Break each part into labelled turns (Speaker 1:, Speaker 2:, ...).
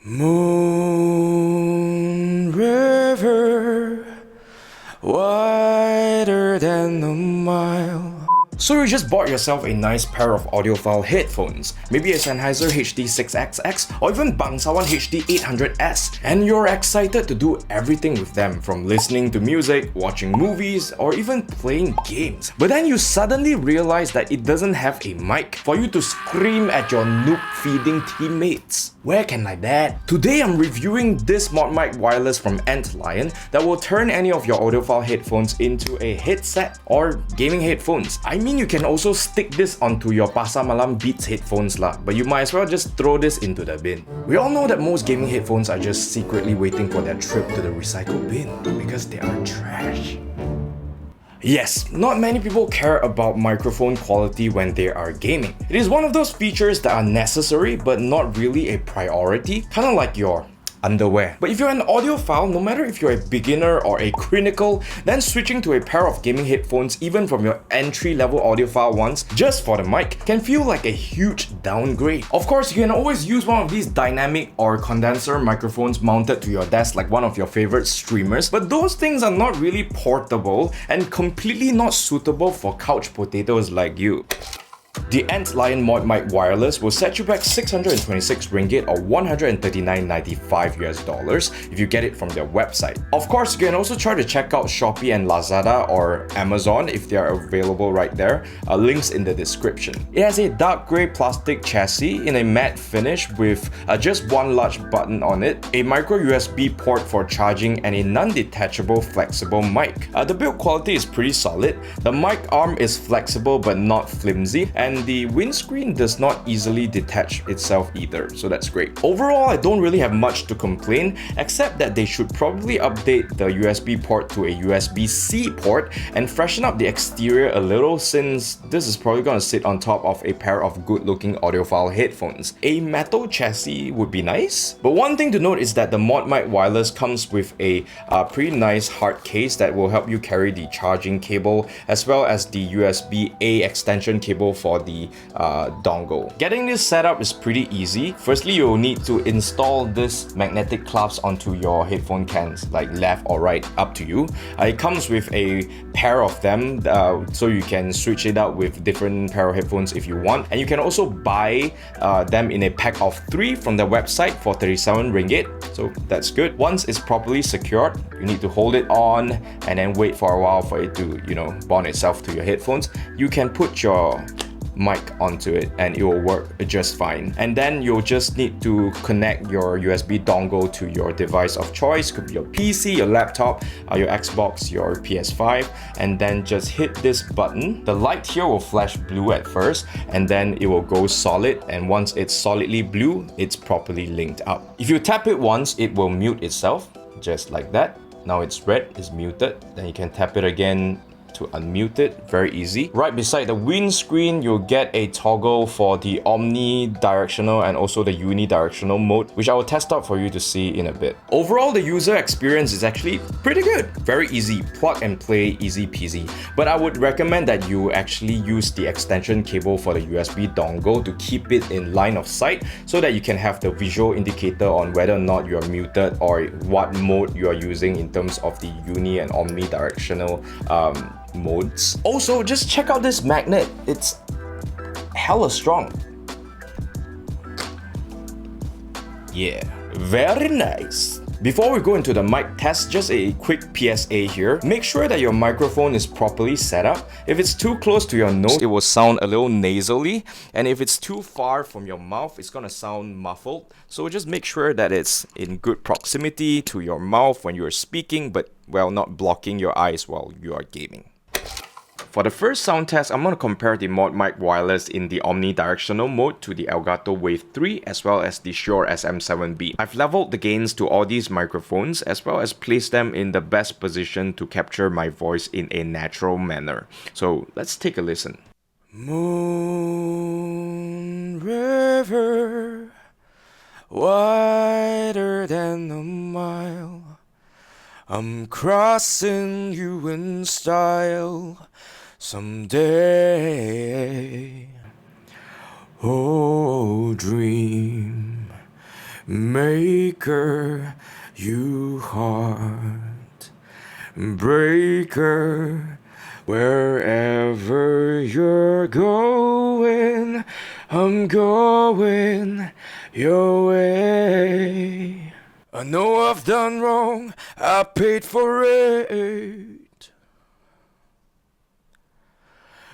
Speaker 1: Moon river, wider than a mile. So you just bought yourself a nice pair of audiophile headphones, maybe a Sennheiser HD6XX or even Bangsawan HD800S, and you're excited to do everything with them, from listening to music, watching movies, or even playing games. But then you suddenly realize that it doesn't have a mic for you to scream at your noob-feeding teammates. Where can I that? Today I'm reviewing this ModMic Wireless from Antlion that will turn any of your audiophile headphones into a headset or gaming headphones. I mean, you can also stick this onto your Pasar Malam Beats headphones lah, but you might as well just throw this into the bin. We all know that most gaming headphones are just secretly waiting for their trip to the recycle bin because they are trash. Yes, not many people care about microphone quality when they are gaming. It is one of those features that are necessary but not really a priority, kind of like your underwear. But if you're an audiophile, no matter if you're a beginner or a clinical, then switching to a pair of gaming headphones, even from your entry-level audiophile ones, just for the mic, can feel like a huge downgrade. Of course, you can always use one of these dynamic or condenser microphones mounted to your desk like one of your favorite streamers, but those things are not really portable and completely not suitable for couch potatoes like you. The Antlion ModMic Wireless will set you back 626 ringgit or 139.95 US dollars if you get it from their website. Of course, you can also try to check out Shopee and Lazada or Amazon if they are available right there. Links in the description. It has a dark grey plastic chassis in a matte finish with just one large button on it, a micro USB port for charging, and a non-detachable flexible mic. The build quality is pretty solid. The mic arm is flexible but not flimsy, and the windscreen does not easily detach itself either, so that's great. Overall, I don't really have much to complain, except that they should probably update the USB port to a USB-C port and freshen up the exterior a little, since this is probably going to sit on top of a pair of good-looking audiophile headphones. A metal chassis would be nice, but one thing to note is that the ModMic Wireless comes with a pretty nice hard case that will help you carry the charging cable as well as the USB-A extension cable for the dongle. Getting this set up is pretty easy. Firstly, you'll need to install this magnetic clasp onto your headphone cans, like left or right, up to you. It comes with a pair of them, so you can switch it out with different pair of headphones if you want. And you can also buy them in a pack of 3 from their website for 37 ringgit, so that's good. Once it's properly secured, you need to hold it on and then wait for a while for it to, bond itself to your headphones. You can put your mic onto it and it will work just fine. And then you'll just need to connect your USB dongle to your device of choice. Could be your PC, your laptop, your Xbox, your PS5, and then just hit this button. The light here will flash blue at first, and then it will go solid, and once it's solidly blue, it's properly linked up. If you tap it once, it will mute itself, just like that. Now it's red, it's muted. Then you can tap it again to unmute it, very easy. Right beside the windscreen, you'll get a toggle for the omnidirectional and also the unidirectional mode, which I will test out for you to see in a bit. Overall, the user experience is actually pretty good. Very easy, plug and play, easy peasy. But I would recommend that you actually use the extension cable for the USB dongle to keep it in line of sight so that you can have the visual indicator on whether or not you are muted or what mode you are using in terms of the uni and omnidirectional modes. Also, just check out this magnet. It's hella strong. Yeah, very nice. Before we go into the mic test, just a quick PSA here. Make sure that your microphone is properly set up. If it's too close to your nose, it will sound a little nasally. And if it's too far from your mouth, it's gonna sound muffled. So just make sure that it's in good proximity to your mouth when you're speaking, but well, not blocking your eyes while you are gaming. For the first sound test, I'm going to compare the ModMic Wireless in the omnidirectional mode to the Elgato Wave 3 as well as the Shure SM7B. I've leveled the gains to all these microphones as well as placed them in the best position to capture my voice in a natural manner. So let's take a listen. Moon river, wider than a mile, I'm crossing you in style someday. Oh, dream Maker, you heart breaker, wherever you're going, I'm going your way. I know I've done wrong, I paid for it.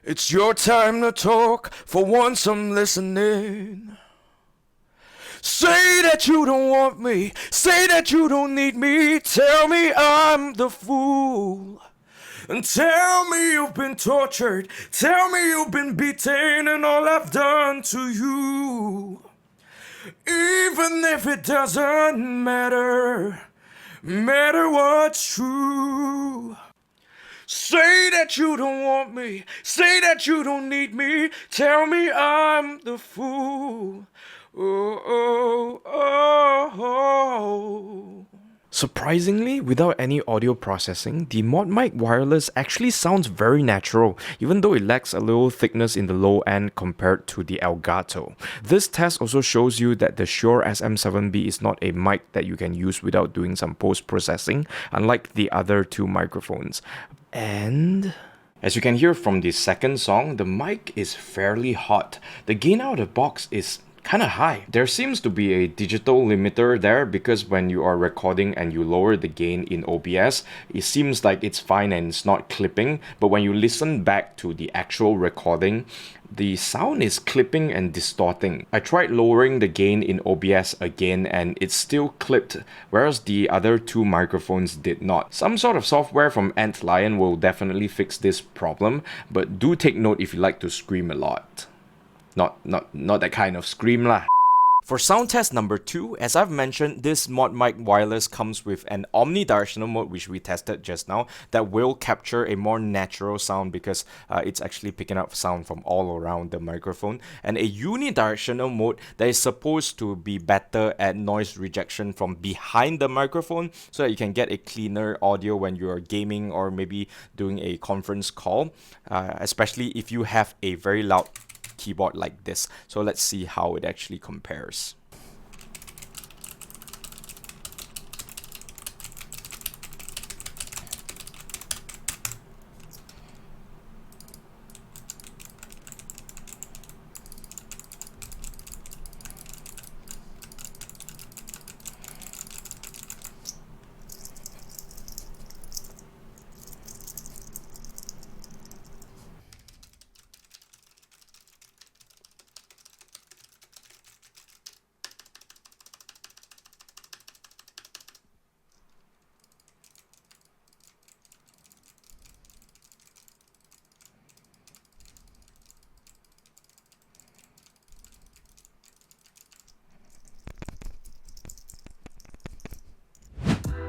Speaker 1: It's your time to talk, for once I'm listening. Say that you don't want me, say that you don't need me, tell me I'm the fool. And tell me you've been tortured, tell me you've been beaten and all I've done to you. Even if it doesn't matter what's true. Say that you don't want me, say that you don't need me, tell me I'm the fool. Oh, oh, oh. Surprisingly, without any audio processing, the ModMic Wireless actually sounds very natural, even though it lacks a little thickness in the low end compared to the Elgato. This test also shows you that the Shure SM7B is not a mic that you can use without doing some post-processing, unlike the other two microphones. And as you can hear from the second song, the mic is fairly hot. The gain out of the box is kinda high. There seems to be a digital limiter there because when you are recording and you lower the gain in OBS, it seems like it's fine and it's not clipping, but when you listen back to the actual recording, the sound is clipping and distorting. I tried lowering the gain in OBS again and it still clipped, whereas the other two microphones did not. Some sort of software from Antlion will definitely fix this problem, but do take note if you like to scream a lot. Not that kind of scream lah. For sound test number 2, as I've mentioned, this ModMic Wireless comes with an omnidirectional mode, which we tested just now, that will capture a more natural sound because it's actually picking up sound from all around the microphone, and a unidirectional mode that is supposed to be better at noise rejection from behind the microphone so that you can get a cleaner audio when you're gaming or maybe doing a conference call, especially if you have a very loud keyboard like this. So let's see how it actually compares.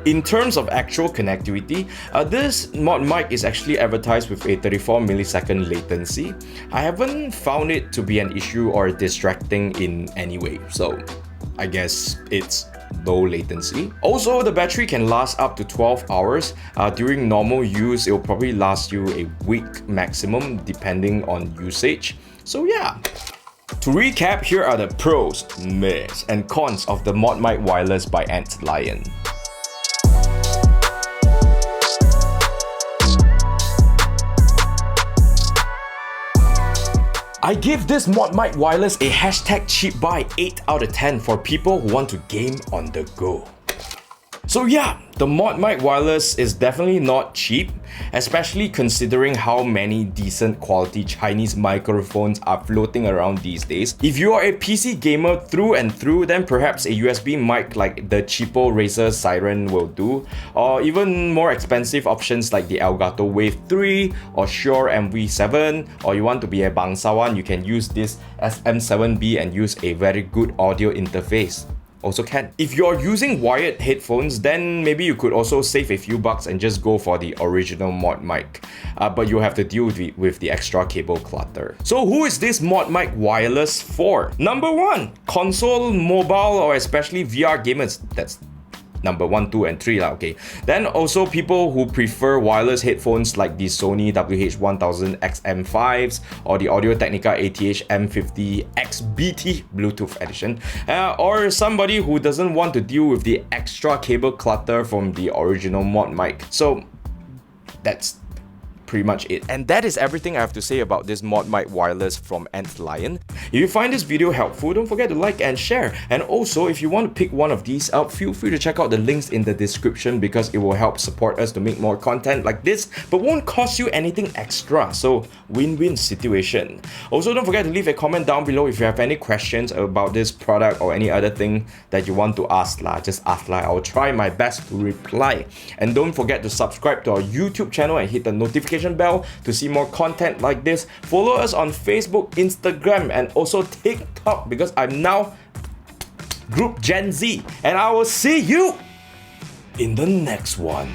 Speaker 1: In terms of actual connectivity, this ModMic is actually advertised with a 34 millisecond latency. I haven't found it to be an issue or distracting in any way, so I guess it's low latency. Also, the battery can last up to 12 hours. During normal use, it will probably last you a week maximum depending on usage. So yeah. To recap, here are the pros, myths, and cons of the ModMic Wireless by Antlion. I give this ModMic Wireless a hashtag cheap buy 8 out of 10 for people who want to game on the go. So yeah, the ModMic Wireless is definitely not cheap, especially considering how many decent quality Chinese microphones are floating around these days. If you are a PC gamer through and through, then perhaps a USB mic like the cheapo Razer Siren will do, or even more expensive options like the Elgato Wave 3 or Shure MV7, or you want to be a bangsawan, you can use this SM7B and use a very good audio interface. Also can. If you're using wired headphones, then maybe you could also save a few bucks and just go for the original ModMic. But you have to deal with the extra cable clutter. So who is this ModMic Wireless for? Number 1, console, mobile, or especially VR gamers. That's number 1, 2, and 3 lah, okay. Then also people who prefer wireless headphones like the Sony WH-1000 XM5s or the Audio-Technica ATH M50 XBT Bluetooth edition, or somebody who doesn't want to deal with the extra cable clutter from the original ModMic. So that's pretty much it. And that is everything I have to say about this ModMic Wireless from Antlion. If you find this video helpful, don't forget to like and share. And also, if you want to pick one of these up, feel free to check out the links in the description because it will help support us to make more content like this, but won't cost you anything extra. So, win-win situation. Also, don't forget to leave a comment down below if you have any questions about this product or any other thing that you want to ask lah. Just ask lah. I'll try my best to reply. And don't forget to subscribe to our YouTube channel and hit the notification bell to see more content like this. Follow us on Facebook, Instagram, and also TikTok because I'm now Group Gen Z. And I will see you in the next one.